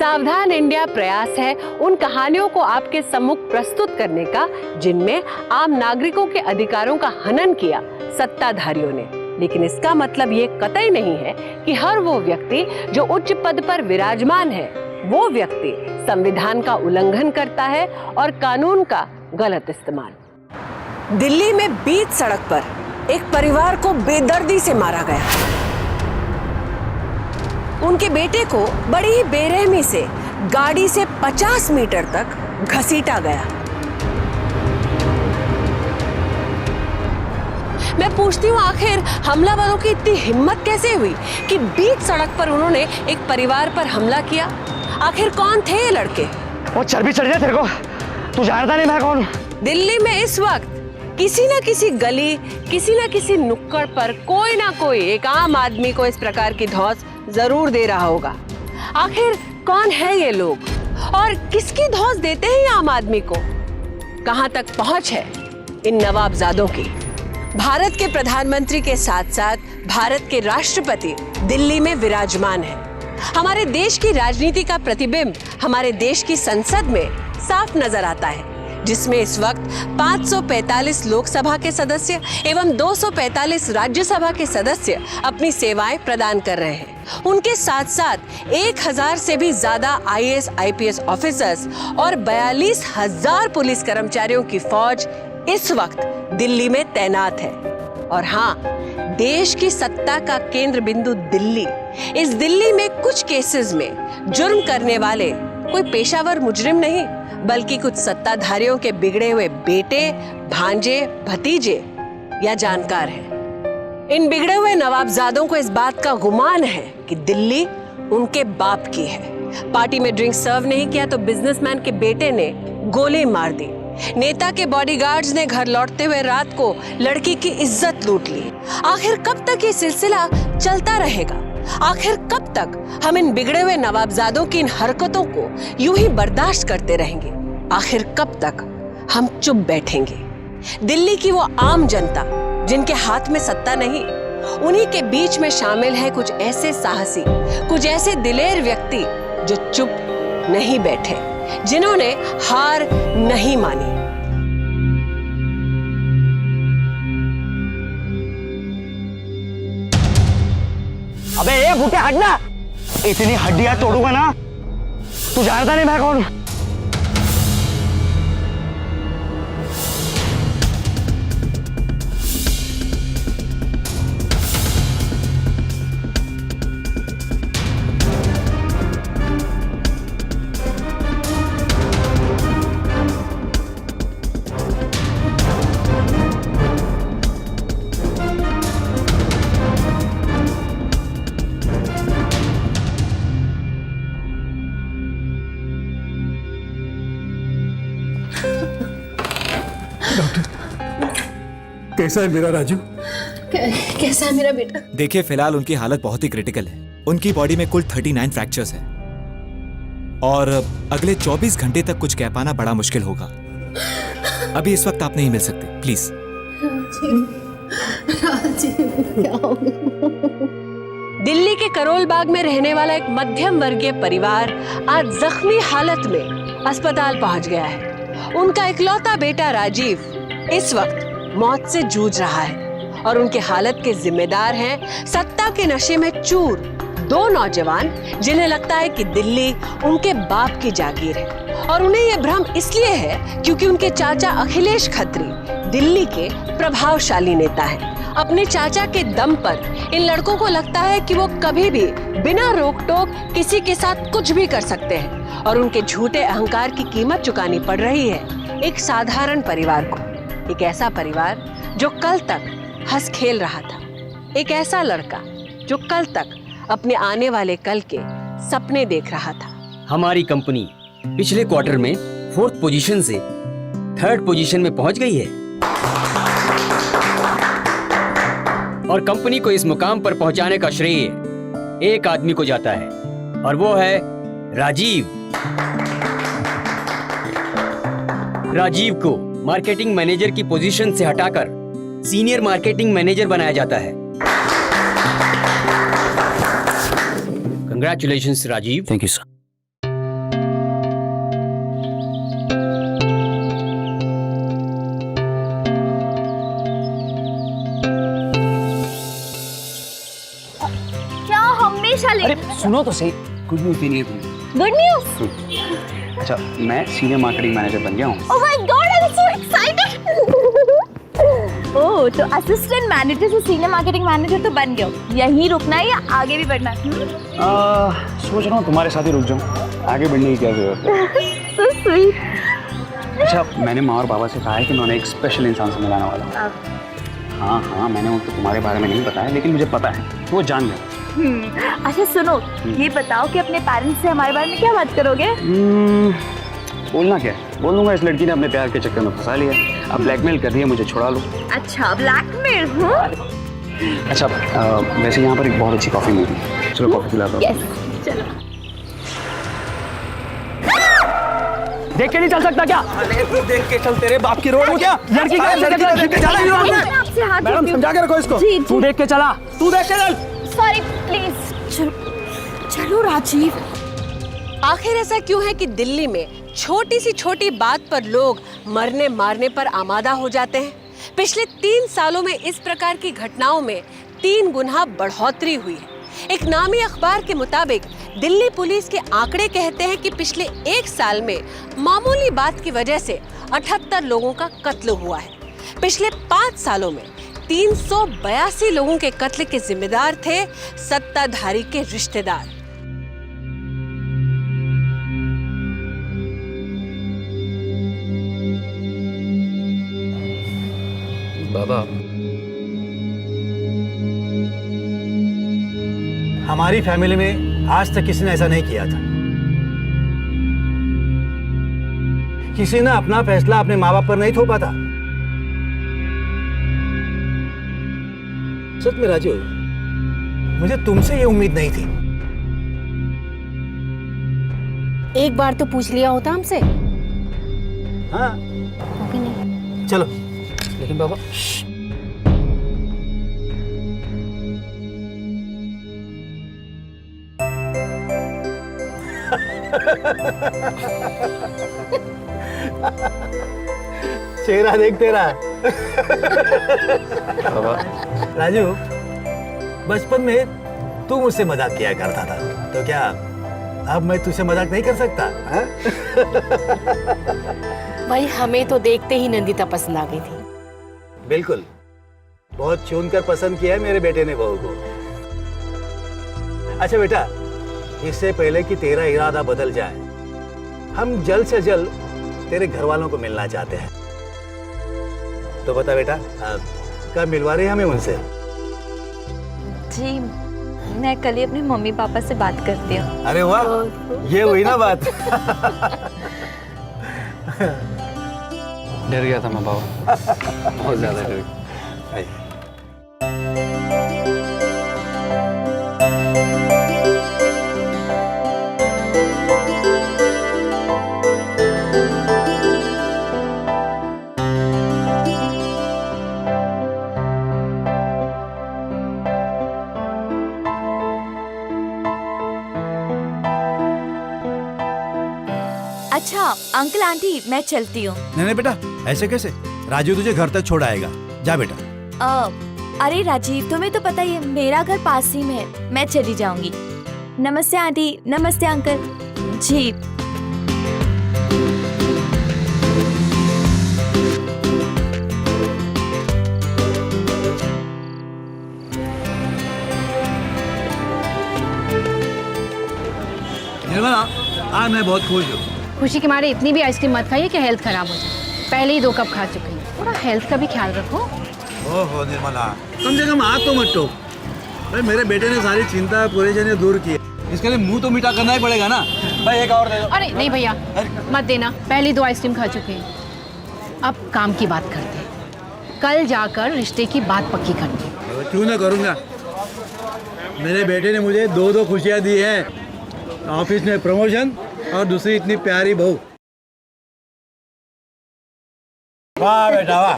सावधान इंडिया प्रयास है उन कहानियों को आपके सम्मुख प्रस्तुत करने का जिनमें आम नागरिकों के अधिकारों का हनन किया सत्ताधारियों ने। लेकिन इसका मतलब ये कतई नहीं है कि हर वो व्यक्ति जो उच्च पद पर विराजमान है वो व्यक्ति संविधान का उल्लंघन करता है और कानून का गलत इस्तेमाल। दिल्ली में बीच सड़क पर एक परिवार को बेदर्दी से मारा गया। उनके बेटे को बड़ी ही बेरहमी से गाड़ी से 50 मीटर तक घसीटा गया। मैं पूछती हूँ आखिर हमलावरों की इतनी हिम्मत कैसे हुई कि बीच सड़क पर उन्होंने एक परिवार पर हमला किया। आखिर कौन थे ये लड़के? वो चर्बी चढ़ जाए तेरे को, तू जानता नहीं मैं कौन हूँ। दिल्ली में इस वक्त किसी न किसी गली, किसी न किसी नुक्कड़ पर कोई ना कोई एक आम आदमी को इस प्रकार की धौंस जरूर दे रहा होगा। आखिर कौन है ये लोग और किसकी धौंस देते हैं ये आम आदमी को? कहां तक पहुंच है इन नवाबजादों की? भारत के प्रधानमंत्री के साथ साथ भारत के राष्ट्रपति दिल्ली में विराजमान है। हमारे देश की राजनीति का प्रतिबिंब हमारे देश की संसद में साफ नजर आता है, जिसमें इस वक्त 545 लोकसभा के सदस्य एवं 245 राज्यसभा के सदस्य अपनी सेवाएं प्रदान कर रहे हैं। उनके साथ साथ 1000 से भी ज्यादा IAS IPS ऑफिसर्स और 42,000 पुलिस कर्मचारियों की फौज इस वक्त दिल्ली में तैनात है। और हाँ, देश की सत्ता का केंद्र बिंदु दिल्ली, इस दिल्ली में कुछ केसेस में जुर्म करने वाले कोई पेशावर मुजरिम नहीं बल्कि कुछ सत्ताधारियों के बिगड़े हुए बेटे, भांजे, भतीजे या जानकार हैं। इन बिगड़े हुए नवाबजादों को इस बात का गुमान है कि दिल्ली उनके बाप की है। पार्टी में ड्रिंक सर्व नहीं किया तो बिजनेसमैन के बेटे ने गोली मार दी। नेता के बॉडीगार्ड्स ने घर लौटते हुए रात को लड़की की इज्जत लूट ली। आखिर कब तक ये सिलसिला चलता रहेगा? आखिर कब तक हम इन बिगड़े हुए नवाबजादों की इन हरकतों को यूं ही बर्दाश्त करते रहेंगे? आखिर कब तक हम चुप बैठेंगे? दिल्ली की वो आम जनता जिनके हाथ में सत्ता नहीं, उन्हीं के बीच में शामिल है कुछ ऐसे साहसी, कुछ ऐसे दिलेर व्यक्ति जो चुप नहीं बैठे, जिन्होंने हार नहीं मानी। अबे ये भूटे हटना, इतनी हड्डियां तोड़ूंगा ना, तू जानता नहीं मैं कौन हूँ। कैसा है मेरा राजू? कैसा है मेरा बेटा? देखिए, फिलहाल उनकी हालत बहुत ही क्रिटिकल है। उनकी बॉडी में कुल 39 फ्रैक्चर्स हैं और अगले 24 घंटे तक कुछ कह पाना बड़ा मुश्किल होगा। अभी इस वक्त आप नहीं मिल सकते, प्लीज। दिल्ली के करोल बाग में रहने वाला एक मध्यम वर्गीय परिवार आज जख्मी हालत में अस्पताल पहुंच गया है। उनका इकलौता बेटा राजीव इस वक्त मौत से जूझ रहा है और उनके हालत के जिम्मेदार हैं सत्ता के नशे में चूर दो नौजवान, जिन्हें लगता है कि दिल्ली उनके बाप की जागीर है। और उन्हें यह भ्रम इसलिए है क्योंकि उनके चाचा अखिलेश खत्री दिल्ली के प्रभावशाली नेता हैं। अपने चाचा के दम पर इन लड़कों को लगता है कि वो कभी भी बिना रोक टोक किसी के साथ कुछ भी कर सकते हैं और उनके झूठे अहंकार की कीमत चुकानी पड़ रही है एक साधारण परिवार को। एक ऐसा परिवार जो कल तक हंस खेल रहा था, एक ऐसा लड़का जो कल तक अपने आने वाले कल के सपने देख रहा था। हमारी कंपनी पिछले क्वार्टर में 4th पोजीशन से 3rd पोजीशन में पहुंच गई है और कंपनी को इस मुकाम पर पहुंचाने का श्रेय एक आदमी को जाता है और वो है राजीव। राजीव को मार्केटिंग मैनेजर की पोजीशन से हटाकर सीनियर मार्केटिंग मैनेजर बनाया जाता है। Congratulations Rajiv. Thank you sir. वाले। अरे सुनो तो सही, गुड न्यूज देनी है तुम्हें। Good news. अच्छा, मैं सीनियर मार्केटिंग मैनेजर बन गया हूँ। Oh my god, I am so excited. Oh, तो असिस्टेंट मैनेजर से सीनियर मार्केटिंग मैनेजर तो बन गए हो। यहीं रुकना है या आगे भी बढ़ना है? सोच रहा हूँ तुम्हारे साथ ही रुक जाऊँ, आगे बढ़ने की क्या जरूरत है। So sweet. अच्छा, मैंने माँ और बाबा से कहा है कि उन्होंने एक स्पेशल इंसान से मिलाने वाला हूँ। हाँ, मैंने उनको तुम्हारे बारे में नहीं बताया, लेकिन मुझे पता है कि वो जान गए। अच्छा सुनो, ये बताओ कि अपने पेरेंट्स से हमारे बारे में क्या बात करोगे? बोलना क्या है, बोल दूंगा इस लड़की ने अपने प्यार के चक्कर में फंसा लिया, अब ब्लैकमेल कर रही है, मुझे छुड़ा लो। अच्छा, ब्लैकमेल? हूँ। अच्छा, वैसे यहाँ पर एक बहुत अच्छी कॉफ़ी मिलती है, चलो कॉफ़ी पिलाता हूँ। यस, चलो। देख के नहीं चल सकता क्या? अरे तू देख के चल, तेरे बाप की रोड हो क्या? लड़की का लड़की को देख के चला ही रोड में। आपसे हाथ मैडम जोड़ती हूँ। समझा के रखो इसको। जी तू जी, देख के चला। तू देख के चल। Sorry please. चलो राजीव। आखिर ऐसा क्यों है कि दिल्ली में छोटी सी छोटी बात पर लोग मरने मारने पर आमादा हो जाते हैं? पिछले 3 सालों में इस प्रकार की घटनाओं में 3 गुना बढ़ोतरी हुई है। एक नामी अखबार के मुताबिक दिल्ली पुलिस के आंकड़े कहते हैं कि पिछले 1 साल में मामूली बात की वजह से 78 लोगों का कत्ल हुआ है। पिछले 5 सालों में 382 लोगों के कत्ल के जिम्मेदार थे सत्ताधारी के रिश्तेदार। बाबा, हमारी फैमिली में आज तक किसी ने ऐसा नहीं किया था। किसी ने अपना फैसला अपने माँ बाप पर नहीं थोपा था। सच में राजू, मुझे तुमसे ये उम्मीद नहीं थी। एक बार तो पूछ लिया होता हमसे। हाँ, ओके नहीं। चलो। लेकिन बाबा, चेहरा देख तेरा। बाबा, राजू, बचपन में तू मुझसे मजाक किया करता था, तो क्या अब मैं तुझसे मजाक नहीं कर सकता? हाँ? भाई हमें तो देखते ही नंदिता पसंद आ गई थी। बिल्कुल, बहुत चुनकर पसंद किया है मेरे बेटे ने बहू को। अच्छा बेटा, इससे पहले कि तेरा इरादा बदल जाए, हम जल्द से जल्द तेरे घर वालों को मिलना चाहते हैं। तो बता बेटा, कब मिलवा रही है हमें उनसे? जी, मैं कल ही अपने मम्मी पापा से बात करती हूँ। अरे वाह, ये हुई ना बात। डर गया था मैं बाबा, बहुत ज्यादा डर गया। अच्छा अंकल आंटी, मैं चलती हूँ। नहीं बेटा, ऐसे कैसे? राजू तुझे घर तक छोड़ आएगा, जा बेटा। अरे राजीव, तुम्हें तो पता ही है मेरा घर पास ही में है, मैं चली जाऊंगी। नमस्ते आंटी। नमस्ते अंकल जी। निर्मला, आज मैं बहुत खुश हूँ। खुशी के मारे इतनी भी आइसक्रीम मत खाइए कि हेल्थ खराब हो जाए। पहले ही 2 कप खा चुके हैं, थोड़ा हेल्थ का भी ख्याल रखो। ओहो निर्मला, कम से कम हाथ तो मत टोक। भाई मेरे बेटे ने सारी चिंता परेशानी दूर की, इसके लिए मुंह तो मीठा करना ही पड़ेगा ना। भाई एक और दे दो। अरे नहीं भैया, मत देना, पहले 2 आइसक्रीम खा चुके हैं। अब काम की बात करते हैं। कल जाकर रिश्ते की बात पक्की करनी है। क्यों ना करूँगा। मेरे बेटे ने मुझे 2 खुशियाँ दी हैं, ऑफिस में प्रमोशन और दूसरी इतनी प्यारी बहू। वाह बेटा वाह,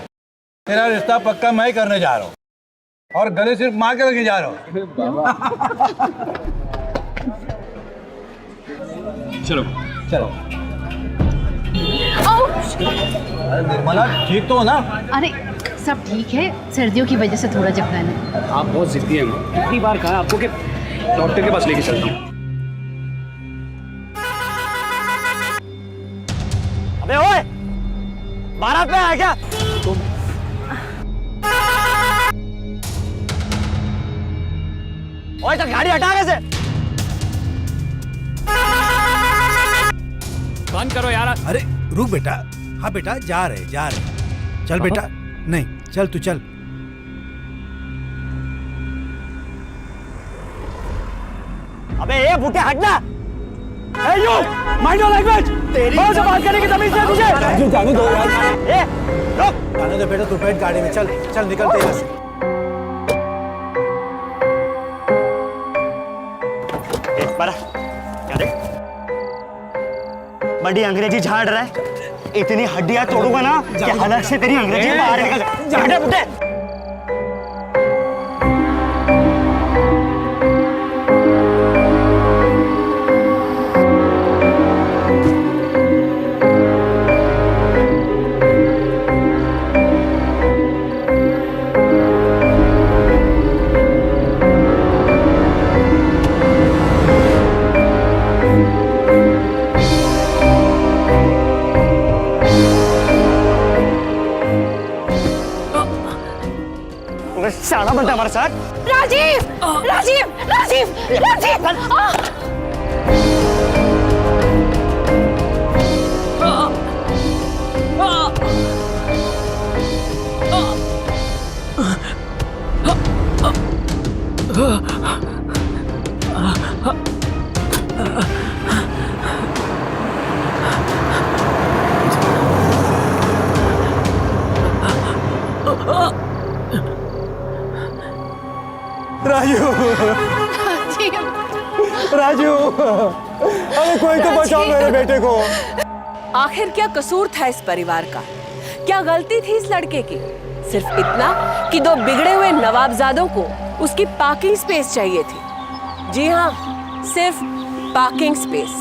तेरा रिश्ता पक्का मैं करने जा रहा हूँ और गले सिर्फ मार के रखे जा रहा हूँ। चलो चलो। अरे निर्मला, ठीक तो हो ना? अरे सब ठीक है, सर्दियों की वजह से थोड़ा जकड़न है। आप बहुत जिद्दी हैं माँ। कितनी बार कहा आपको कि डॉक्टर के पास लेके चलता हूँ। अबे ओए, बारात में आया क्या? ओए तो गाड़ी हटा कैसे? बंद करो यार। अरे रुक बेटा, हाँ बेटा जा रहे चल बेटा, नहीं चल तू चल। अबे ये बूटे हटना। Hey you, mind your language. कौन से बात करने की तमीज है तुझे? राजू जाने दो यार। ए, रुक। जाने दो बेटा, तू बैठ गाड़ी में, चल चल निकलते यहाँ से। बड़ा क्या देख, बड़ी अंग्रेजी झाड़ रहा है। इतनी हड्डियां तोड़ूंगा ना कि हलक से तेरी अंग्रेजी बाहर निकल जाए। बुड्ढे शाना बनता हमारे साथ। राजीव राजीव राजीव राजीव राजू, अरे कोई तो बचाओ मेरे बेटे को। आखिर क्या कसूर था इस परिवार का? क्या गलती थी इस लड़के की? सिर्फ इतना कि दो बिगड़े हुए नवाबजादों को उसकी पार्किंग स्पेस चाहिए थी। जी हाँ, सिर्फ पार्किंग स्पेस।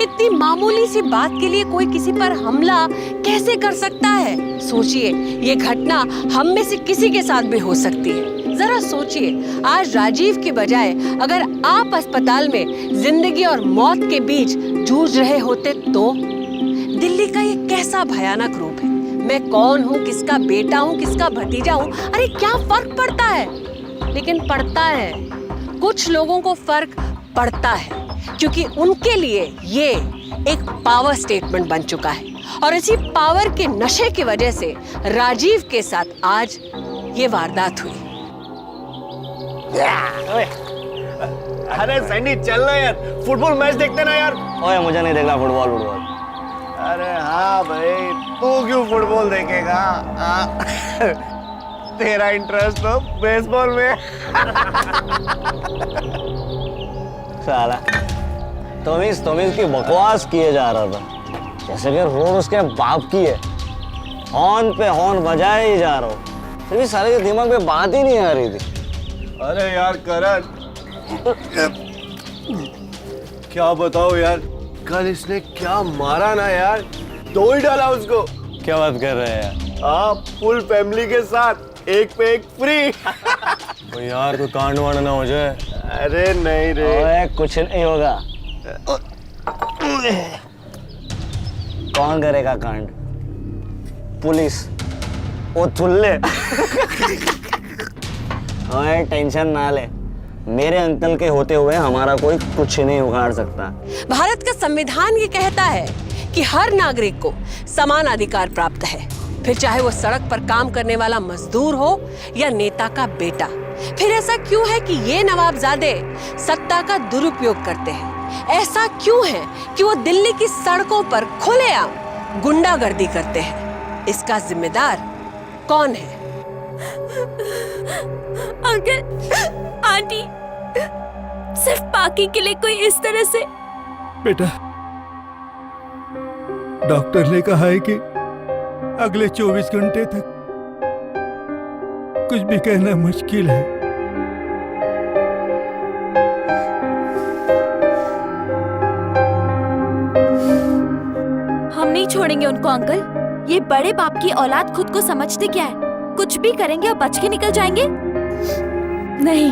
इतनी मामूली सी बात के लिए कोई किसी पर हमला कैसे कर सकता है? सोचिए, ये घटना हम में से किसी के साथ भी हो सकती है। जरा सोचिए, आज राजीव के बजाय अगर आप अस्पताल में जिंदगी और मौत के बीच जूझ रहे होते तो? दिल्ली का ये कैसा भयानक रूप है। मैं कौन हूँ, किसका बेटा हूँ, किसका भतीजा हूँ, अरे क्या फर्क पड़ता है? लेकिन पड़ता है, कुछ लोगों को फर्क पड़ता है, क्योंकि उनके लिए ये एक पावर स्टेटमेंट बन चुका है। और इसी पावर के नशे की वजह से राजीव के साथ आज ये वारदात हुई। अरे सैनी चल ना यार, फुटबॉल मैच देखते ना यार। ओए मुझे नहीं देखना फुटबॉल। अरे हाँ भाई, तू क्यों फुटबॉल देखेगा? तेरा इंटरेस्ट तो बेसबॉल में। साला तमीज की बकवास किए जा रहा था, जैसे कि रोड उसके बाप की है। हॉर्न पे हॉर्न बजाए ही जा रहा हूँ, फिर भी सारे के दिमाग में बात ही नहीं आ रही थी। अरे यार करण, क्या बताओ यार, कल इसने क्या मारा ना यार, दो ही डाला उसको। क्या बात कर रहे हैं? हाँ, फुल फैमिली के साथ, एक पे एक फ्री। तो यार कोई कांड वांड ना हो जाए। अरे नहीं रे। ओए कुछ नहीं होगा। कौन करेगा कांड? पुलिस, वो थुल्ले। ओए टेंशन ना ले, मेरे अंकल के होते हुए हमारा कोई कुछ नहीं उखाड़ सकता। भारत का संविधान ये कहता है कि हर नागरिक को समान अधिकार प्राप्त है, फिर चाहे वो सड़क पर काम करने वाला मजदूर हो या नेता का बेटा। फिर ऐसा क्यों है कि ये नवाबजादे सत्ता का दुरुपयोग करते हैं? ऐसा क्यों है कि वो दिल्ली की सड़कों पर खुलेआम गुंडागर्दी करते हैं? इसका जिम्मेदार कौन है? अंकल, आंटी, सिर्फ पार्किंग के लिए कोई इस तरह से? बेटा, डॉक्टर ने कहा है कि अगले 24 घंटे तक कुछ भी कहना मुश्किल है। हम नहीं छोड़ेंगे उनको अंकल। ये बड़े बाप की औलाद खुद को समझते क्या है? कुछ भी करेंगे और बच के निकल जाएंगे? नहीं,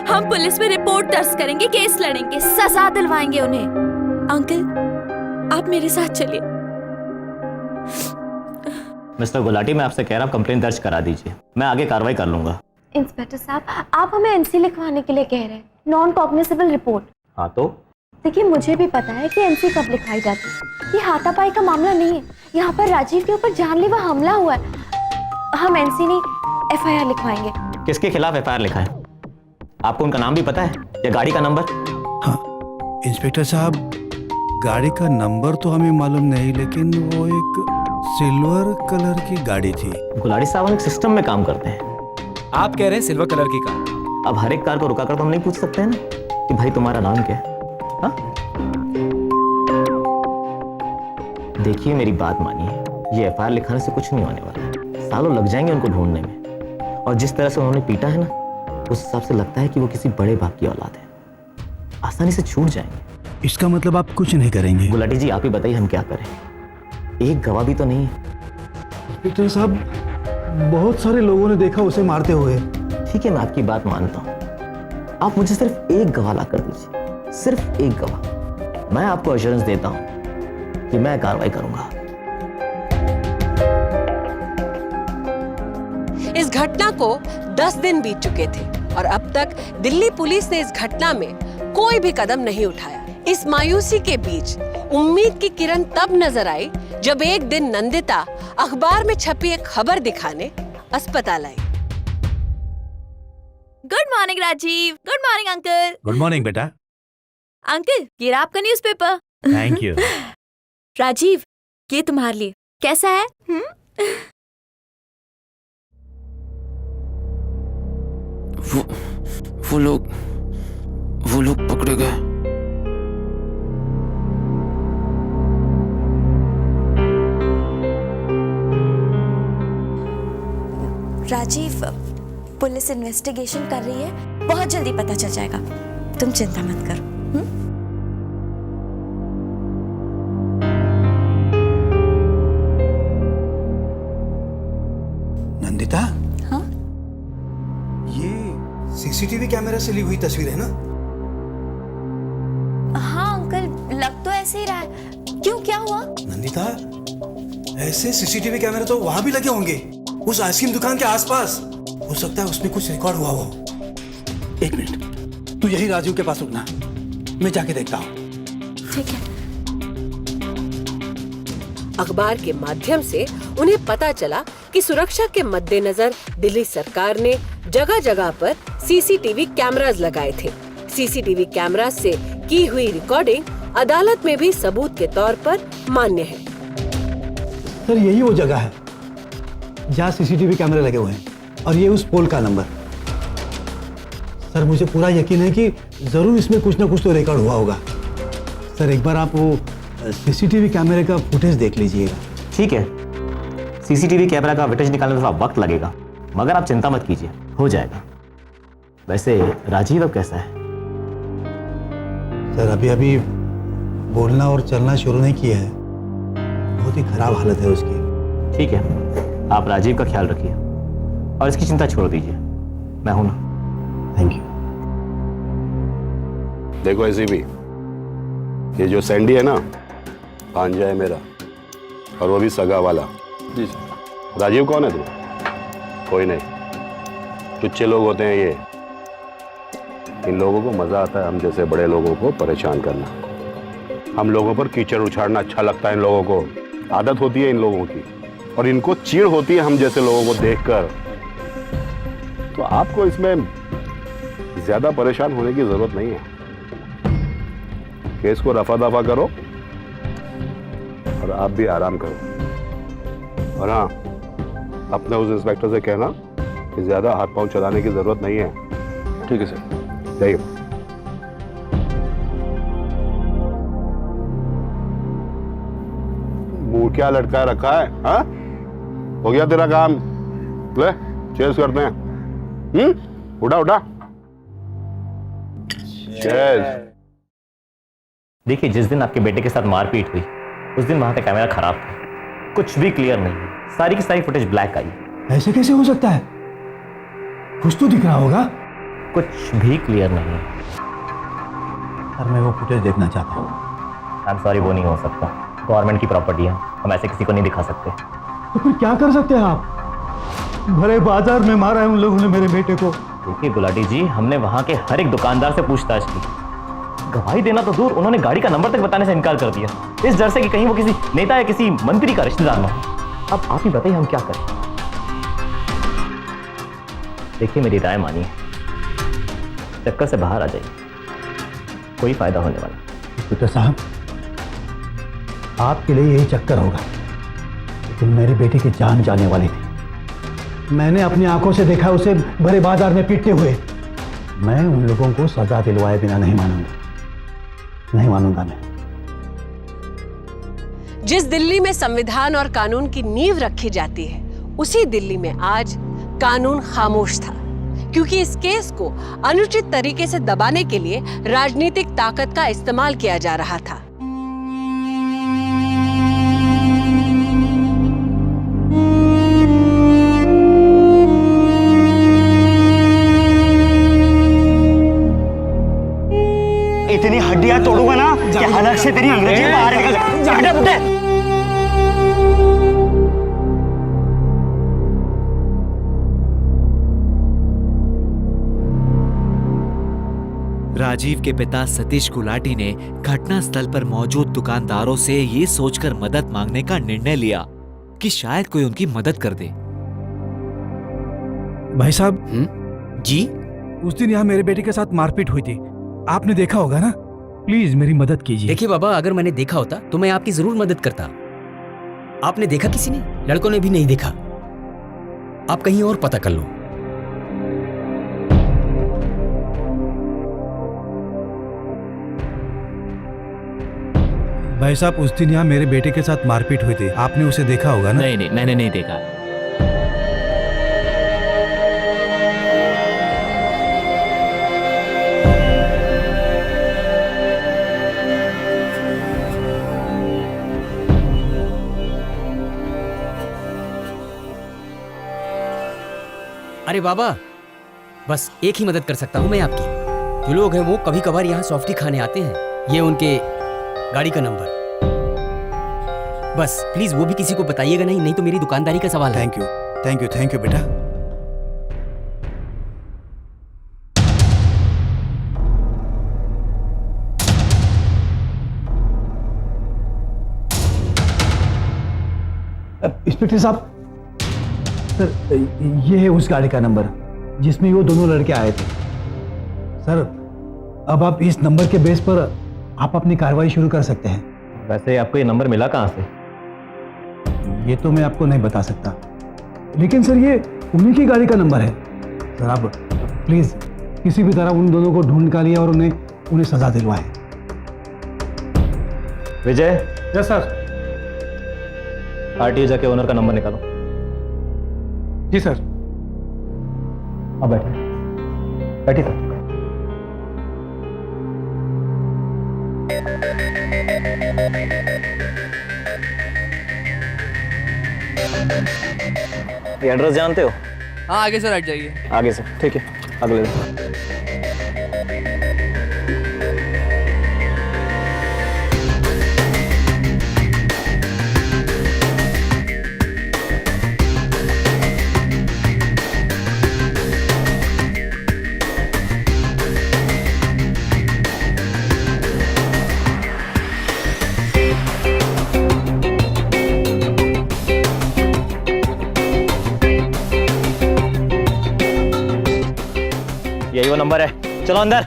हम पुलिस में रिपोर्ट रिपोर्ट दर्ज करेंगे, केस लड़ेंगे, सजा दिलवाएंगे उन्हें। अंकल, आप मेरे साथ चलिए। मिस्टर गुलाटी, मैं आपसे कह रहा हूँ कंप्लेंट दर्ज करा दीजिए, मैं आगे कार्रवाई कर लूंगा। इंस्पेक्टर साहब, आप हमें एनसी लिखवाने के लिए कह रहे हैं, नॉन कॉग्निसेबल रिपोर्ट। हाँ तो देखिए, मुझे भी पता है कि एनसी कब लिखवाई जाती है। ये हाथापाई का मामला नहीं है, यहाँ पर राजीव के ऊपर जानलेवा हमला हुआ है। हम एनसी नहीं, एफआईआर लिखवाएंगे। किसके खिलाफ एफआईआर लिखा है? आपको उनका नाम भी पता है या गाड़ी का नंबर? हाँ इंस्पेक्टर साहब, गाड़ी का नंबर तो हमें मालूम नहीं, लेकिन वो एक सिल्वर कलर की गाड़ी थी। गुलाटी साहब हम एक सिस्टम में काम करते हैं। आप कह रहे हैं सिल्वर कलर की कार? अब हर एक कार को रुका कर तो हम नहीं पूछ सकते हैं ना कि भाई तुम्हारा नाम क्या है? हाँ? देखिए मेरी बात मानिए, ये एफआईआर लिखाने से कुछ नहीं होने वाला है। सालों लग जाएंगे उनको ढूंढने में, और जिस तरह से उन्होंने पीटा है ना, उस हिसाब से लगता है कि वो किसी बड़े बाप की औलाद है, आसानी से छूट जाएंगे। इसका मतलब आप कुछ नहीं करेंगे? गुलाटी जी आप ही बताइए हम क्या करें, एक गवाह भी तो नहीं है। इंस्पेक्टर साहब, बहुत सारे लोगों ने देखा उसे मारते हुए। ठीक है मैं आपकी बात मानता हूं, आप मुझे सिर्फ एक गवाह ला कर दीजिए, सिर्फ एक गवाह। मैं आपको एश्योरेंस देता हूं कि मैं कार्रवाई करूंगा। इस घटना को 10 दिन बीत चुके थे और अब तक दिल्ली पुलिस ने इस घटना में कोई भी कदम नहीं उठाया। इस मायूसी के बीच उम्मीद की किरण तब नजर आई जब एक दिन नंदिता अखबार में छपी एक खबर दिखाने अस्पताल आई। Good morning Rajeev. Good morning uncle. Good morning बेटा। अंकल, ये रहा आपका न्यूज़पेपर। Thank you. राजीव, ये तुम्हारे लिए। कैसा है? वो लोग पकड़े गए। राजीव, पुलिस इन्वेस्टिगेशन कर रही है, बहुत जल्दी पता चल जाएगा, तुम चिंता मत करो। नंदिता, हाँ? ये सीसीटीवी कैमरा से ली हुई तस्वीर है ना? हाँ अंकल, लग तो ऐसे ही रहा है। क्यों, क्या हुआ? नंदिता, ऐसे सीसीटीवी कैमरे तो वहां भी लगे होंगे, उस आइसक्रीम दुकान के आसपास। हो सकता है उसमें कुछ रिकॉर्ड हुआ हो। एक मिनट, तू यही राजीव के पास रुकना, मैं जाके देखता हूँ। ठीक है। अखबार के माध्यम से उन्हें पता चला कि सुरक्षा के मद्देनजर दिल्ली सरकार ने जगह जगह पर सीसीटीवी कैमरास लगाए थे। सीसीटीवी कैमरा से की हुई रिकॉर्डिंग अदालत में भी सबूत के तौर पर मान्य है। सर, यही वो जगह है जहाँ सीसीटीवी कैमरे लगे हुए हैं, और ये उस पोल का नंबर। सर, मुझे पूरा यकीन है कि जरूर इसमें कुछ ना कुछ तो रिकॉर्ड हुआ होगा। सर, एक बार आप वो सीसीटीवी कैमरे का फुटेज देख लीजिएगा। ठीक है, सीसीटीवी कैमरा का फुटेज निकालने में थोड़ा वक्त लगेगा, मगर आप चिंता मत कीजिए, हो जाएगा। वैसे राजीव अब कैसा है? सर, अभी बोलना और चलना शुरू नहीं किया है, बहुत ही खराब हालत है उसकी। ठीक है, आप राजीव का ख्याल रखिए और इसकी चिंता छोड़ दीजिए, मैं हूं ना। Thank you. देखो ऐसी भी, ये जो सैंडी है ना, भांजा है मेरा, और वो भी सगा वाला। जी सर। राजीव कौन है तू? कोई नहीं, टुच्चे लोग होते हैं ये। इन लोगों को मजा आता है हम जैसे बड़े लोगों को परेशान करना। हम लोगों पर कीचड़ उछाड़ना अच्छा लगता है इन लोगों को, आदत होती है इन लोगों की, और इनको चिढ़ होती है हम जैसे लोगों को देखकर। तो आपको इसमें ज्यादा परेशान होने की जरूरत नहीं है। केस को रफा दफा करो और आप भी आराम करो। और हाँ, अपने उस इंस्पेक्टर से कहना कि ज्यादा हाथ पांव चलाने की जरूरत नहीं है। ठीक है सर। जाइए। मुंह क्या लटका रखा है? हाँ, हो गया तेरा काम? ले चेस करते हैं। उठा उठा चेस। देखिए, जिस दिन आपके बेटे के साथ मारपीट हुई उस दिन वहां का कैमरा खराब था, कुछ भी क्लियर नहीं है, सारी की सारी फुटेज ब्लैक आई। ऐसे कैसे हो सकता है? कुछ तो दिख रहा होगा। कुछ भी क्लियर नहीं है। और मैं वो फुटेज देखना चाहता हूँ। आई एम सॉरी, वो नहीं हो सकता। गवर्नमेंट की प्रॉपर्टी है, हम ऐसे किसी को नहीं दिखा सकते। तो फिर क्या कर सकते हैं आप? भरे बाजार में मारा है उन लोगों ने मेरे बेटे को। देखिए गुलाटी जी, हमने वहाँ के हर एक दुकानदार से पूछताछ की। गवाही देना तो दूर, उन्होंने गाड़ी का नंबर तक बताने से इनकार कर दिया, इस डर से कि कहीं वो किसी नेता या किसी मंत्री का रिश्तेदार ना हो। अब आप ही बताइए हम क्या करें। देखिए मेरी राय मानिए, चक्कर से बाहर आ जाइए, कोई फायदा होने वाला। इंस्पेक्टर साहब, आपके लिए यही चक्कर होगा, लेकिन मेरी बेटी की जान जाने वाली थी। मैंने अपनी आंखों से देखा उसे भरे बाजार में पीटते हुए। मैं उन लोगों को सजा दिलवाए बिना नहीं मानूंगा मैं। जिस दिल्ली में संविधान और कानून की नींव रखी जाती है, उसी दिल्ली में आज कानून खामोश था, क्योंकि इस केस को अनुचित तरीके से दबाने के लिए राजनीतिक ताकत का इस्तेमाल किया जा रहा था। इतनी हड्डियां तोड़ूंगा ना कि हलक से तेरी अंग्रेजी बाहर निकल जाए। राजीव के पिता सतीश गुलाटी ने घटनास्थल पर मौजूद दुकानदारों से ये सोचकर मदद मांगने का निर्णय लिया कि शायद कोई उनकी मदद कर दे। भाई साहब जी, उस दिन यहाँ मेरे बेटे के साथ मारपीट हुई थी, आपने देखा होगा ना? प्लीज मेरी मदद कीजिए। देखिए बाबा, अगर मैंने देखा होता तो मैं आपकी जरूर मदद करता। आपने देखा किसी ने? लड़कों ने भी नहीं देखा। आप कहीं और पता कर लो। भाई साहब, उस दिन यहाँ मेरे बेटे के साथ मारपीट हुई थी, आपने उसे देखा होगा ना? नहीं, मैंने नहीं देखा। अरे बाबा, बस एक ही मदद कर सकता हूँ मैं आपकी। जो लोग हैं वो कभी कभार यहाँ सॉफ्टी खाने आते हैं। ये उनके गाड़ी का नंबर। बस प्लीज वो भी किसी को बताइएगा नहीं तो मेरी दुकानदारी का सवाल है। थैंक यू बेटा। इंस्पेक्टर साहब, सर ये है उस गाड़ी का नंबर जिसमें वो दोनों लड़के आए थे। सर, अब आप इस नंबर के बेस पर आप अपनी कार्रवाई शुरू कर सकते हैं। वैसे आपको ये नंबर मिला कहाँ से? ये तो मैं आपको नहीं बता सकता, लेकिन सर ये उन्हीं की गाड़ी का नंबर है। सर आप प्लीज किसी भी तरह उन दोनों को ढूंढ निकालिए और उन्हें सजा दिलवाएं। विजय। Yes sir. आरटीओ जाके ओनर का नंबर निकालो। जी सर। अब बैठिए सर। ये एड्रेस जानते हो? हाँ, आगे सर हट जाइए। आगे से, ठीक है, अगले दिन। यही वो नंबर है, चलो अंदर।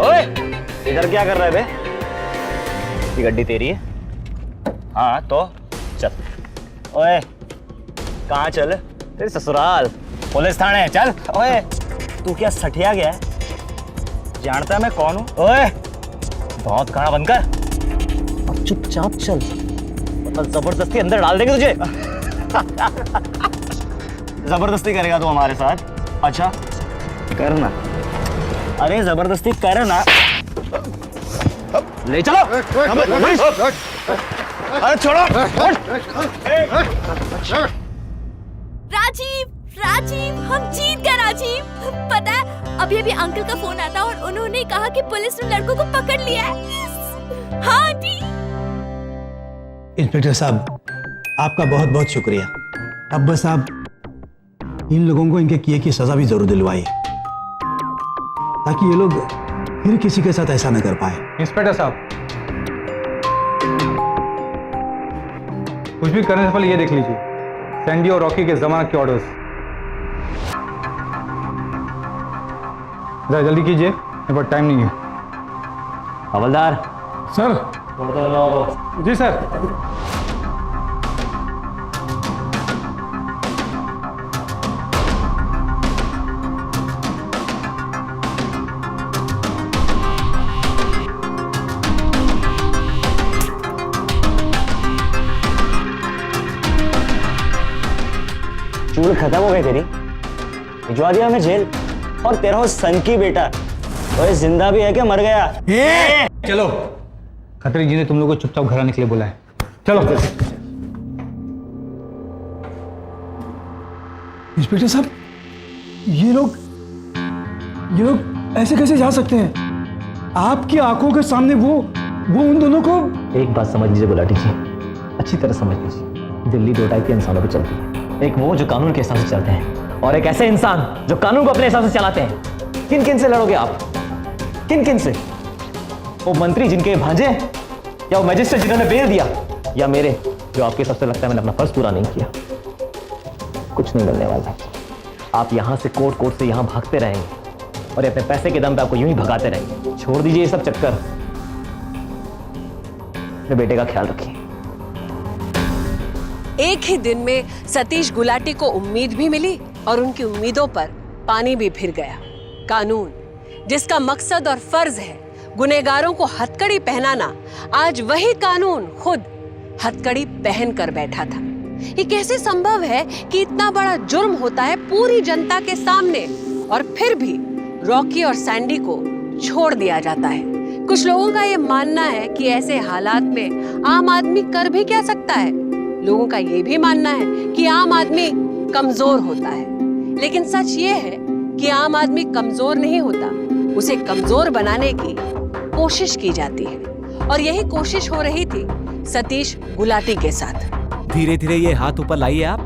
ओए, इधर क्या कर रहा है बे? ये गड्डी तेरी है? हाँ तो चल। ओए, कहाँ चल? तेरी ससुराल, पुलिस थाने चल। ओए, तू क्या सठिया गया है? जानता है मैं कौन हूँ? ओए, बहुत खाना बंद कर, अब चुपचाप चल, वरना जबरदस्ती अंदर डाल देंगे तुझे। जबरदस्ती करेगा तू हमारे साथ? अच्छा करना। अरे जबरदस्ती करना, ले चलो। अरे छोड़ो। राजीव, हम जीत गए राजीव। पता है अभी अभी अंकल का फोन आता और उन्होंने कहा कि पुलिस ने लड़कों को पकड़ लिया है। हाँ आंटी। इंस्पेक्टर साहब, आपका बहुत बहुत शुक्रिया। अब बस आप इन लोगों को इनके किए की सजा भी जरूर दिलवाइए, ताकि ये लोग फिर किसी के साथ ऐसा न कर पाए। इंस्पेक्टर साहब, कुछ भी करने से पहले ये देख लीजिए, सैंडी और रॉकी के जमानत के ऑर्डर्स। जरा जल्दी कीजिए, मेरे पास टाइम नहीं है। हवलदार सर। छोड़ दो इन लोगों को। जी सर। चूल खत्म हो गई तेरी, भिजवा दिया हमें जेल। और तेरा वो सन की बेटा वो जिंदा भी है क्या मर गया? चलो, खतरी जी ने तुम लोगों को चुपचाप घर आने के लिए बोला है। चलो। इंस्पेक्टर साहब, ये लोग ऐसे कैसे जा सकते हैं? आपकी आंखों के सामने वो उन दोनों को। एक बात समझ लीजिए गुलाटी जी, अच्छी तरह समझ लीजिए, दिल्ली दो टाइप के इंसानों पर चलती है। एक वो जो कानून के हिसाब से चलते हैं, और एक ऐसे इंसान जो कानून को अपने हिसाब से चलाते हैं। किन किन से लड़ोगे आप? किन किन से? वो मंत्री जिनके भांजे, या वो मैजिस्ट्रेट जिन्होंने बेल दिया, या मेरे जो आपके हिसाब से लगता है मैंने अपना फर्ज पूरा नहीं किया? कुछ नहीं मिलने वाला। आप यहां से कोर्ट से यहां भागते रहेंगे और अपने पैसे के दम पे आपको यूं ही भगाते रहेंगे। छोड़ दीजिए ये सब चक्कर, अपने बेटे का ख्याल रखिए। एक ही दिन में सतीश गुलाटी को उम्मीद भी मिली और उनकी उम्मीदों पर पानी भी फिर गया। कानून जिसका मकसद और फर्ज है गुनहगारों को हथकड़ी पहनाना, आज वही कानून खुद हथकड़ी पहन कर बैठा था। ये कैसे संभव है कि इतना बड़ा जुर्म होता है पूरी जनता के सामने और फिर भी रॉकी और सैंडी को छोड़ दिया जाता है? कुछ लोगों का ये मानना है कि ऐसे हालात में आम आदमी कर भी क्या सकता है। लोगों का ये भी मानना है कि आम आदमी कमजोर होता है, लेकिन सच ये है कि आम आदमी कमजोर नहीं होता, उसे कमजोर बनाने की कोशिश की जाती है। और यही कोशिश हो रही थी सतीश गुलाटी के साथ। धीरे धीरे ये हाथ ऊपर लाइए, आप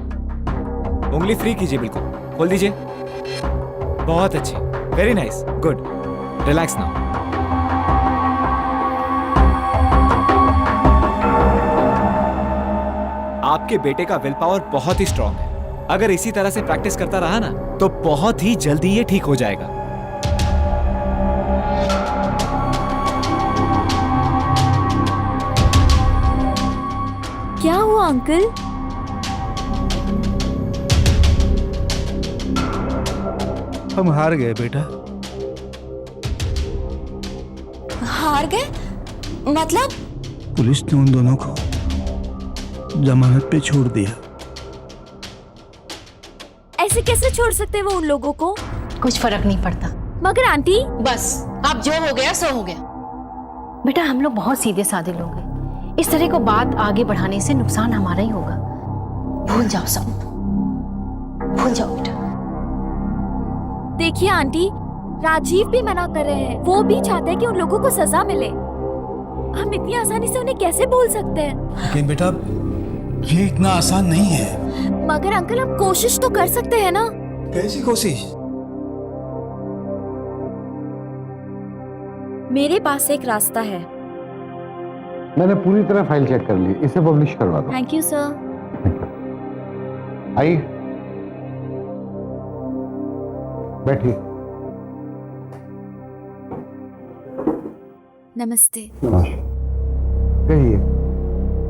उंगली फ्री कीजिए, बिल्कुल खोल दीजिए। बहुत अच्छी, very nice, good, relax now. आपके बेटे का विल पावर बहुत ही स्ट्रांग है। अगर इसी तरह से प्रैक्टिस करता रहा ना, तो बहुत ही जल्दी ये ठीक हो जाएगा। क्या हुआ अंकल? हम हार गए बेटा। हार गए? मतलब? पुलिस ने उन दोनों को जमानत पे छोड़ दिया। ऐसे कैसे छोड़ सकते वो उन लोगों को? कुछ फर्क नहीं पड़ता। मगर आंटी, बस अब जो हो गया सो हो गया। बेटा हम लोग बहुत सीधे साधे लोग हैं, इस तरह को बात आगे बढ़ाने से नुकसान हमारा ही होगा। भूल जाओ सब, भूल जाओ बेटा। देखिए आंटी, राजीव भी मना कर रहे हैं, वो भी चाहते हैं कि उन लोगों को सजा मिले। हम इतनी आसानी से उन्हें कैसे भूल सकते हैं? लेकिन बेटा ये इतना आसान नहीं है। मगर अंकल हम कोशिश तो कर सकते हैं ना। कैसी कोशिश? मेरे पास एक रास्ता है। मैंने पूरी तरह फाइल चेक कर ली, इसे पब्लिश करवा दो। Thank you sir. आई बैठिए। नमस्ते। कहिए,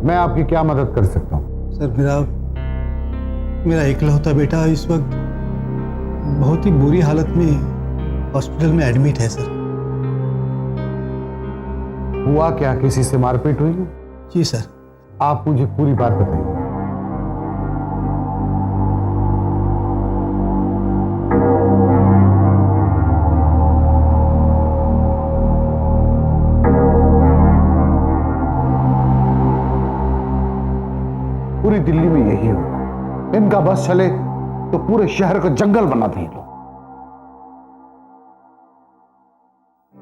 मैं आपकी क्या मदद कर सकता हूँ? सर मेरा इकलौता बेटा इस वक्त बहुत ही बुरी हालत में हॉस्पिटल में एडमिट है सर। हुआ क्या? किसी से मारपीट हुई है? जी सर। आप मुझे पूरी बात बताइए। पूरी दिल्ली में यही होगा, इनका बस चले तो पूरे शहर को जंगल बना दें।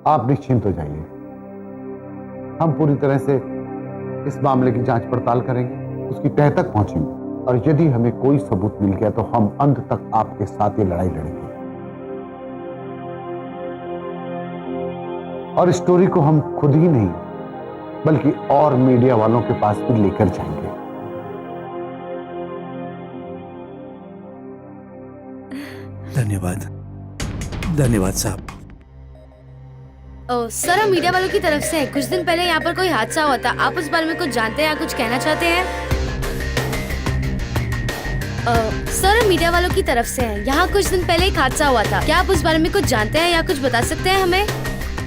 आप निश्चिंत हो जाइए, हम पूरी तरह से इस मामले की जांच पड़ताल करेंगे, उसकी तह तक पहुंचेंगे और यदि हमें कोई सबूत मिल गया तो हम अंत तक आपके साथ ये लड़ाई लड़ेंगे और इस स्टोरी को हम खुद ही नहीं बल्कि और मीडिया वालों के पास भी लेकर जाएंगे। धन्यवाद, धन्यवाद साहब। सर, हम मीडिया वालों की तरफ से हैं। कुछ दिन पहले यहाँ पर कोई हादसा हुआ था, आप उस बारे में कुछ जानते हैं या कुछ कहना चाहते हैं? सर, हम मीडिया वालों की तरफ से हैं। यहाँ कुछ दिन पहले एक हादसा हुआ था, क्या आप उस बारे में कुछ जानते हैं या कुछ बता सकते हैं हमें?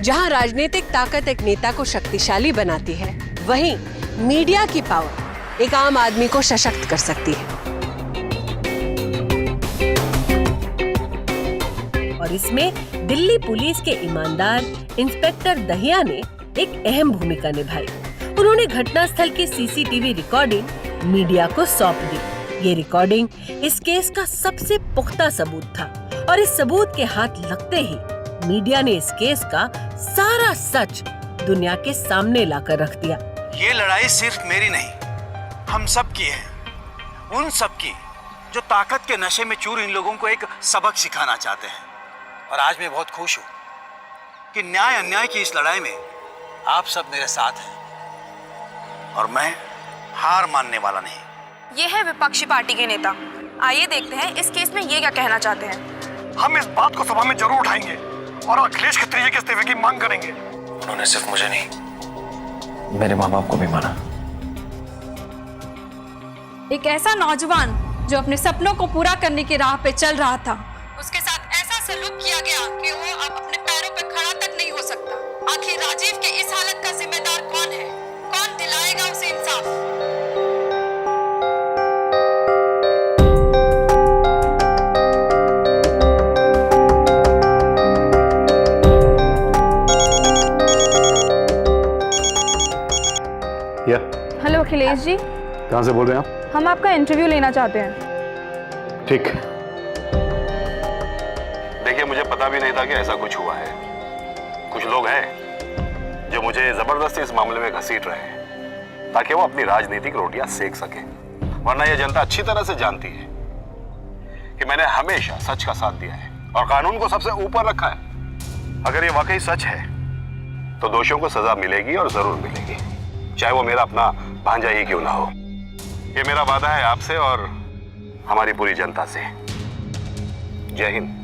जहाँ राजनीतिक ताकत एक नेता को शक्तिशाली बनाती है, वहीं मीडिया की पावर एक आम आदमी को सशक्त कर सकती है। और इसमें दिल्ली पुलिस के ईमानदार इंस्पेक्टर दहिया ने एक अहम भूमिका निभाई। उन्होंने घटनास्थल की सीसीटीवी रिकॉर्डिंग मीडिया को सौंप दी। ये रिकॉर्डिंग इस केस का सबसे पुख्ता सबूत था और इस सबूत के हाथ लगते ही मीडिया ने इस केस का सारा सच दुनिया के सामने लाकर रख दिया। ये लड़ाई सिर्फ मेरी नहीं, हम सब की है, उन सब की जो ताकत के नशे में चूर इन लोगों को एक सबक सिखाना चाहते हैं। और आज मैं बहुत खुश हूं कि न्याय अन्याय की इस लड़ाई में आप सब मेरे साथ हैं और मैं हार मानने वाला नहीं। ये है विपक्षी पार्टी के नेता। आइए देखते हैं इस केस में ये क्या कहना चाहते हैं। हम इस बात को सभा में जरूर उठाएंगे और अखिलेश खत्री के इस्तीफे की मांग करेंगे। उन्होंने सिर्फ मुझे नहीं, मेरे माँ बाप को भी माना। एक ऐसा नौजवान जो अपने सपनों को पूरा करने की राह पे चल रहा था, उसके साथ ऐसा सलूक किया गया कि वो अब अपने पैरों पे खड़ा तक नहीं हो सकता। आखिर राजीव के इस हालत का जिम्मेदार कौन है? कौन दिलाएगा उसे इंसाफ? हेलो अखिलेश जी, कहाँ से बोल रहे हैं आप? हम आपका इंटरव्यू लेना चाहते हैं। ठीक, देखिए मुझे पता भी नहीं था कि ऐसा कुछ हुआ है। कुछ लोग हैं जो मुझे जबरदस्ती इस मामले में घसीट रहे हैं ताकि वो अपनी राजनीतिक रोटियां सेक सके, वरना ये जनता अच्छी तरह से जानती है कि मैंने हमेशा सच का साथ दिया है और कानून को सबसे ऊपर रखा है। अगर ये वाकई सच है तो दोषियों को सजा मिलेगी और जरूर मिलेगी, चाहे वो मेरा अपना भांजा ही क्यों ना हो। ये मेरा वादा है आपसे और हमारी पूरी जनता से। जय हिंद।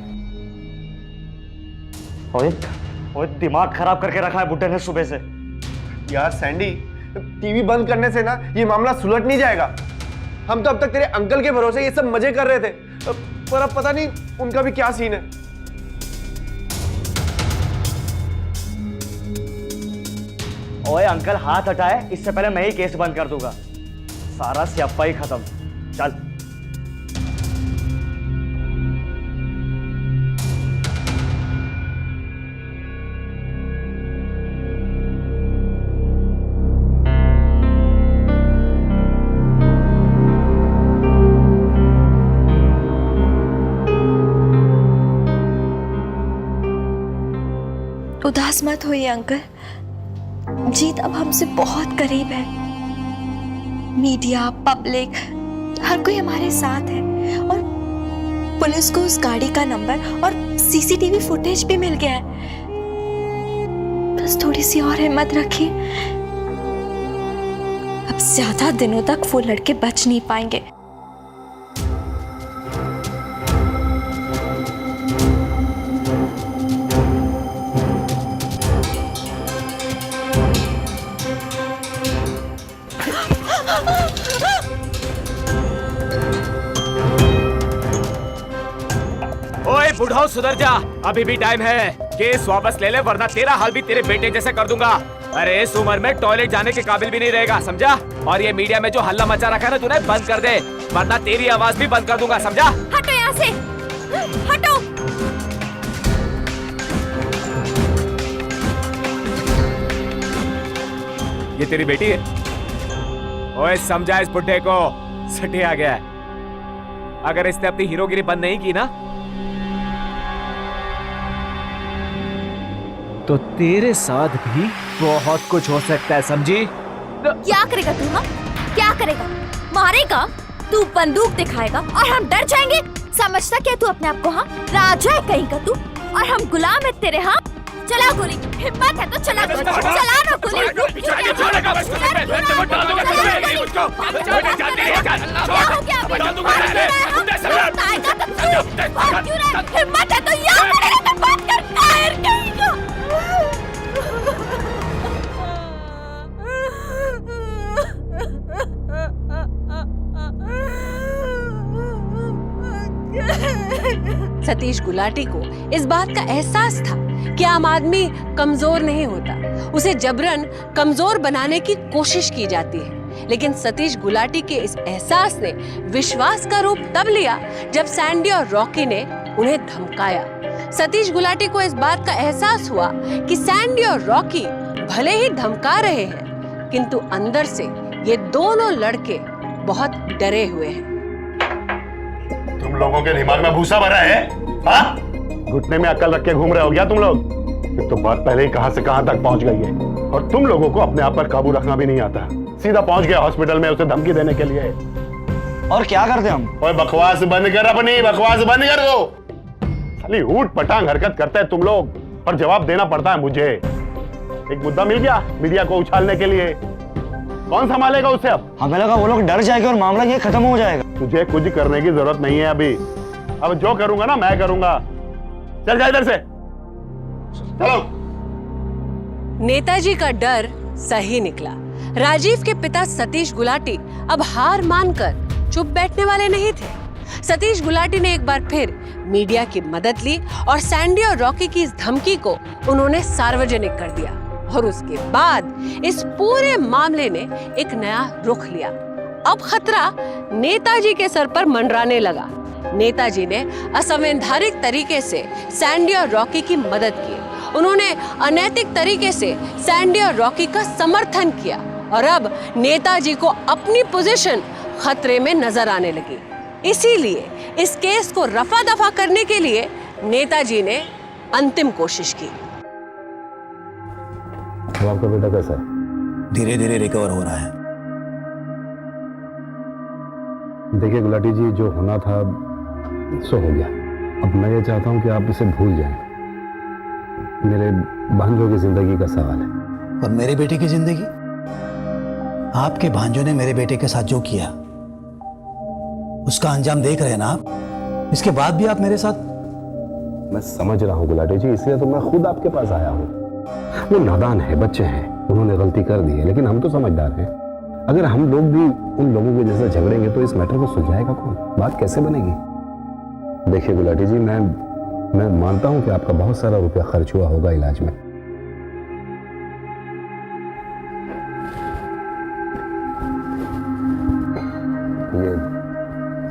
ओए दिमाग खराब करके रखा है बुड्ढे ने सुबह से। यार सैंडी, टीवी बंद करने से ना ये मामला सुलझ नहीं जाएगा। हम तो अब तक तेरे अंकल के भरोसे ये सब मजे कर रहे थे, पर अब पता नहीं उनका भी क्या सीन है। ओए अंकल हाथ हटाए, इससे पहले मैं ही केस बंद कर दूंगा। सारा स्यापा ही खत्म। चल। उदास मत होइए अंकल, जीत अब हमसे बहुत करीब है। मीडिया, पब्लिक, हर कोई हमारे साथ है और पुलिस को उस गाड़ी का नंबर और सीसीटीवी फुटेज भी मिल गया है। बस थोड़ी सी और हिम्मत रखिए, अब ज्यादा दिनों तक वो लड़के बच नहीं पाएंगे। ओए बुढ़ाओ सुधर जा, अभी भी टाइम है। केस वापस ले ले वरना तेरा हाल भी तेरे बेटे जैसे कर दूंगा। अरे इस उम्र में टॉयलेट जाने के काबिल भी नहीं रहेगा, समझा? और ये मीडिया में जो हल्ला मचा रखा है ना तूने, बंद कर दे वरना तेरी आवाज भी बंद कर दूंगा, समझा? हटो यहाँ से, हटो। ये तेरी बेटी है? ओए समझा इस बुढ़े को, सटे आ गया है। अगर इसने अपनी हीरोगिरी बंद नहीं की ना तो तेरे साथ भी बहुत कुछ हो सकता है, समझी? क्या करेगा तू? हाँ, क्या करेगा? मारेगा? तू बंदूक दिखाएगा और हम डर जाएंगे? समझता क्या तू अपने आप को? हाँ, राजा है कहीं का तू, और हम गुलाम है तेरे। हाँ, चला गोली, हिम्मत है तो चला गोली, चला ना गोली। हिम्मत है तो यहाँ पड़ेगा तो बात कर, कायर कहीं का। सतीश गुलाटी को इस बात का एहसास था कि आम आदमी कमजोर नहीं होता, उसे जबरन कमजोर बनाने की कोशिश की जाती है। लेकिन सतीश गुलाटी के इस एहसास ने विश्वास का रूप तब लिया जब सैंडी और रॉकी ने उन्हें धमकाया। सतीश गुलाटी को इस बात का एहसास हुआ कि सैंडी और रॉकी भले ही धमका रहे हैं, किंतु अंदर से ये दोनों लड़के बहुत डरे हुए हैं। तुम लोगों के दिमाग में भूसा भरा है? हाँ? घुटने में अक्ल रख के घूम रहे हो क्या तुम लोग? एक तो बात पहले ही कहां से कहां तक पहुंच गई है, और तुम लोगों को अपने आप पर काबू रखना भी नहीं आता। सीधा पहुंच गया हॉस्पिटल में उसे धमकी देने के लिए। और क्या करते हम? ओए बकवास बंद कर, अपनी बकवास बंद कर दो। खाली ऊट पटांग हरकत करते हैं तुम लोग, और जवाब देना पड़ता है मुझे। एक मुद्दा मिल गया मीडिया को उछालने के लिए, कौन संभालेगा उसे अब? हमें लगा वो लोग डर जाएंगे और मामला ये खत्म हो जाएगा। तुझे कुछ करने की जरूरत नहीं है अभी। अब जो करूंगा ना मैं करूंगा। चल जा इधर से, चलो। नेताजी का डर सही निकला। राजीव के पिता सतीश गुलाटी अब हार मानकर चुप बैठने वाले नहीं थे। सतीश गुलाटी ने एक बार फिर मीडिया की मदद ली और सैंडी और रॉकी की इस धमकी को उन्होंने सार्वजनिक कर दिया, और उसके बाद इस पूरे मामले ने एक नया रुख लिया। अब खतरा नेताजी के सर पर मंडराने लगा। नेताजी ने असंवैधानिक तरीके से सैंडी और रॉकी की मदद की। उन्होंने अनैतिक तरीके से सैंडी और रॉकी का समर्थन किया, और अब नेताजी को अपनी पोजीशन खतरे में नजर आने लगी। इसीलिए इस केस को रफा दफा करने के लिए नेताजी ने अंतिम कोशिश की। आपका बेटा कैसा है? धीरे धीरे रिकवर हो रहा है। देखिए गुलाटी जी, जो होना था सो हो गया। अब मैं ये चाहता हूं कि आप इसे भूल जाएं। मेरे भांजों की जिंदगी का सवाल है। और मेरे बेटे की जिंदगी? आपके भांजों ने मेरे बेटे के साथ जो किया उसका अंजाम देख रहे हैं ना आप। इसके बाद भी आप मेरे साथ। मैं समझ रहा हूं गुलाटी जी, इसलिए तो मैं खुद आपके पास आया हूं। वो नादान है, बच्चे हैं, उन्होंने गलती कर दी है, लेकिन हम तो समझदार हैं। अगर हम लोग भी उन लोगों के जैसे झगड़ेंगे तो इस मैटर को सुलझाएगा कौन? बात कैसे बनेगी? देखिए गुलाटी जी, मैं मानता हूं कि आपका बहुत सारा रुपया खर्च हुआ होगा इलाज में।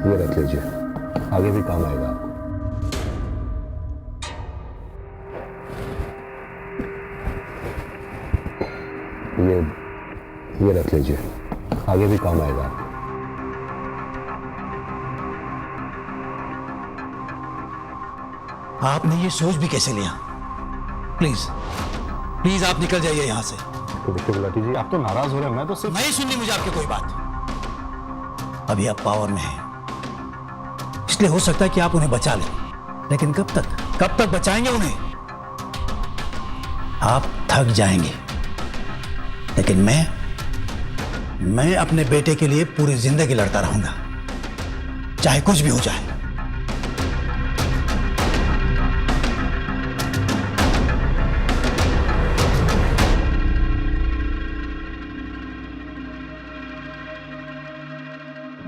ये रख लीजिए, आगे भी काम आएगा आपको। ये रख लीजिए, आगे भी काम आएगा आपको। आपने ये सोच भी कैसे लिया? प्लीज प्लीज आप निकल जाइए यहाँ से। तो देखिए गुलाटी जी, आप तो नाराज हो रहे हैं, मैं तो सिर्फ नहीं सुननी मुझे आपकी कोई बात। अभी आप पावर में हैं, इसलिए हो सकता है कि आप उन्हें बचा लें, लेकिन कब तक बचाएंगे उन्हें? आप थक जाएंगे, लेकिन मैं अपने बेटे के लिए पूरी जिंदगी लड़ता रहूंगा, चाहे कुछ भी हो जाए।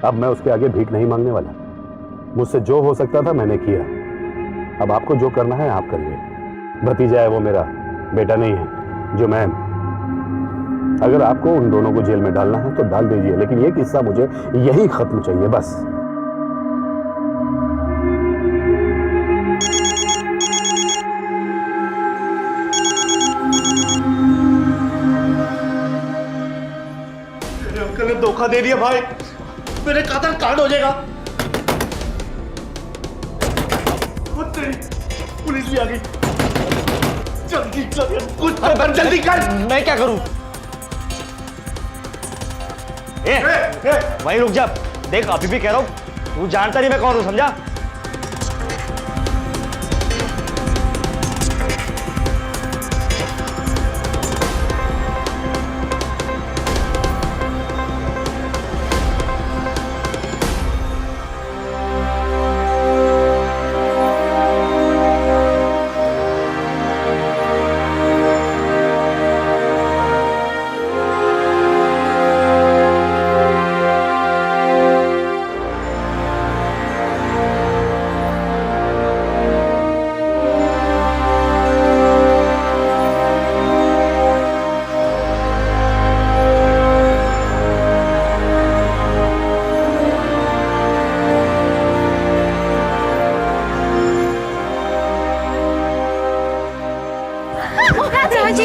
अब मैं उसके आगे भीख नहीं मांगने वाला। मुझसे जो हो सकता था मैंने किया। अब आपको जो करना है आप करिए। भतीजा है वो, मेरा बेटा नहीं है। जो मैं, अगर आपको उन दोनों को जेल में डालना है तो डाल दीजिए, लेकिन ये किस्सा मुझे यही खत्म चाहिए बस। मेरे अंकल ने धोखा दे दिया भाई, मेरे खाता कांड हो जाएगा। पुलिस भी आ गई। जल्दी चल, कुछ तो कर, जल्दी कर। मैं क्या करूं? वहीं रुक जा। देख अभी भी कह रहा हूं, तू जानता नहीं मैं कौन हूं, समझा?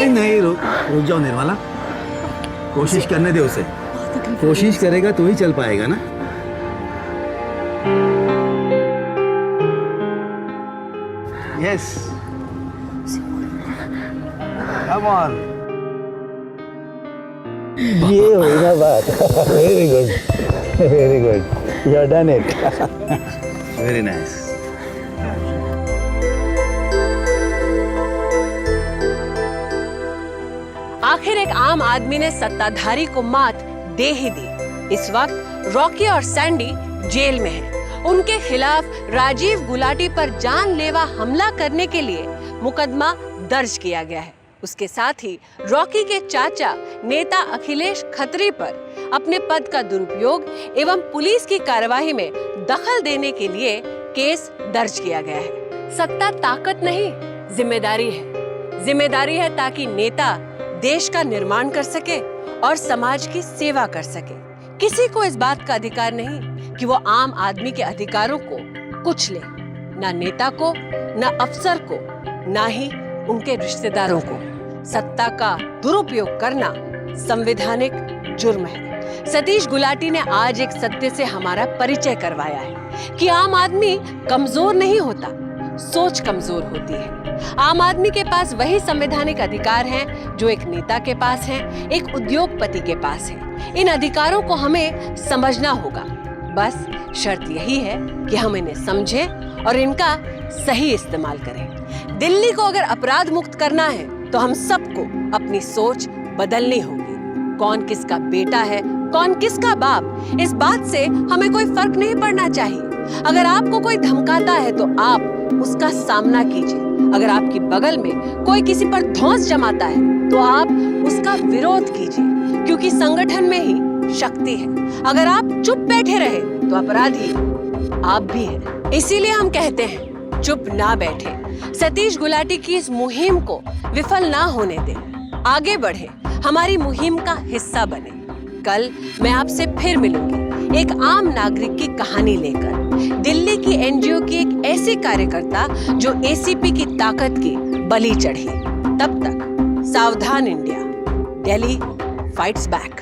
नहीं, रुक जाओ निर्मला, कोशिश करने दे उसे। कोशिश करेगा तो ही चल पाएगा ना। Yes, come on. ये हुई ना बात। Very good, very good, you have done it. Very nice. आखिर एक आम आदमी ने सत्ताधारी को मात दे ही दी। इस वक्त रॉकी और सैंडी जेल में हैं। उनके खिलाफ राजीव गुलाटी पर जानलेवा हमला करने के लिए मुकदमा दर्ज किया गया है। उसके साथ ही रॉकी के चाचा नेता अखिलेश खत्री पर अपने पद का दुरुपयोग एवं पुलिस की कार्यवाही में दखल देने के लिए केस दर्ज किया गया है। सत्ता ताकत नहीं, जिम्मेदारी है। जिम्मेदारी है ताकि नेता देश का निर्माण कर सके और समाज की सेवा कर सके। किसी को इस बात का अधिकार नहीं कि वो आम आदमी के अधिकारों को कुचले, ना नेता को, ना अफसर को, ना ही उनके रिश्तेदारों को। सत्ता का दुरुपयोग करना संवैधानिक जुर्म है। सतीश गुलाटी ने आज एक सत्य से हमारा परिचय करवाया है कि आम आदमी कमजोर नहीं होता, सोच कमजोर होती है। आम आदमी के पास वही संवैधानिक अधिकार हैं जो एक नेता के पास हैं, एक उद्योगपति के पास है। इन अधिकारों को हमें समझना होगा। बस शर्त यही है कि हम इन्हें समझें और इनका सही इस्तेमाल करें। दिल्ली को अगर अपराध मुक्त करना है तो हम सबको अपनी सोच बदलनी होगी। कौन किसका बेटा है, कौन किसका बाप, इस बात से हमें कोई फर्क नहीं पड़ना चाहिए। अगर आपको कोई धमकाता है तो आप उसका सामना कीजिए। अगर आपकी बगल में कोई किसी पर धौंस जमाता है तो आप उसका विरोध कीजिए, क्योंकि संगठन में ही शक्ति है। अगर आप चुप बैठे रहे तो अपराधी आप भी हैं। इसीलिए हम कहते हैं चुप ना बैठे। सतीश गुलाटी की इस मुहिम को विफल ना होने दें। आगे बढ़े, हमारी मुहिम का हिस्सा बने। कल मैं आपसे फिर मिलूंगी एक आम नागरिक की कहानी लेकर। दिल्ली की एनजीओ की एक ऐसी कार्यकर्ता जो एसीपी की ताकत की बलि चढ़ी। तब तक सावधान इंडिया, दिल्ली फाइट्स बैक।